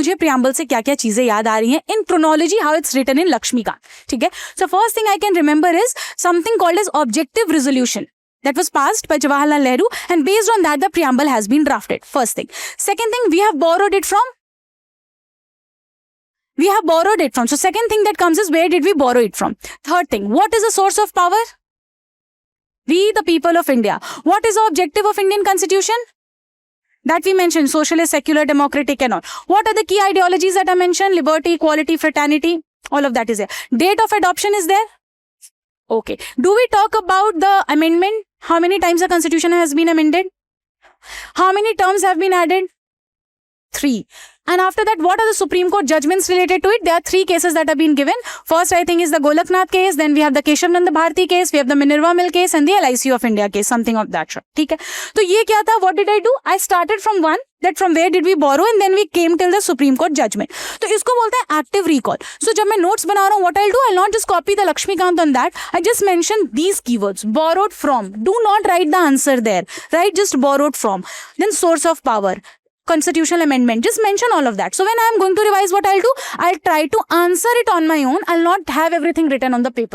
मुझे प्रियम्बल से क्या क्या चीजें याद आ रही हैं in chronology how it's written in Laxmikanth. ठीक है. So first thing I can remember is something called as objective resolution that was passed by Jawaharlal Nehru, and based on that the preamble has been drafted. First thing. Second thing, we have borrowed it from. So second thing that comes is where did we borrow it from? Third thing, what is the source of power? We the people of India. What is the objective of Indian constitution? That we mentioned, socialist, secular, democratic and all. What are the key ideologies that I mentioned? Liberty, equality, fraternity. All of that is there. Date of adoption is there. Okay. Do we talk about the amendment? How many times the constitution has been amended? How many terms have been added? 3. And after that, what are the Supreme Court judgments related to it? There are 3 cases that have been given. First, I think, is the Golaknath case. Then we have the Keshav Nanda Bharati case. We have the Minerva Mill case and the LIC of India case. Something of that sort. ठीक है. तो ये क्या था? What did I do? I started from one. That from where did we borrow and then we came till the Supreme Court judgment. तो इसको बोलते हैं active recall. So जब मैं notes बना रहा हूँ, what I'll do? I'll not just copy the Lakshmikant on that. I just mention these keywords. Borrowed from. Do not write the answer there. Right? Just borrowed from. Then source of power. Constitutional amendment. Just mention all of that. So when I am going to revise, what I'll do? I'll try to answer it on my own. I'll not have everything written on the paper.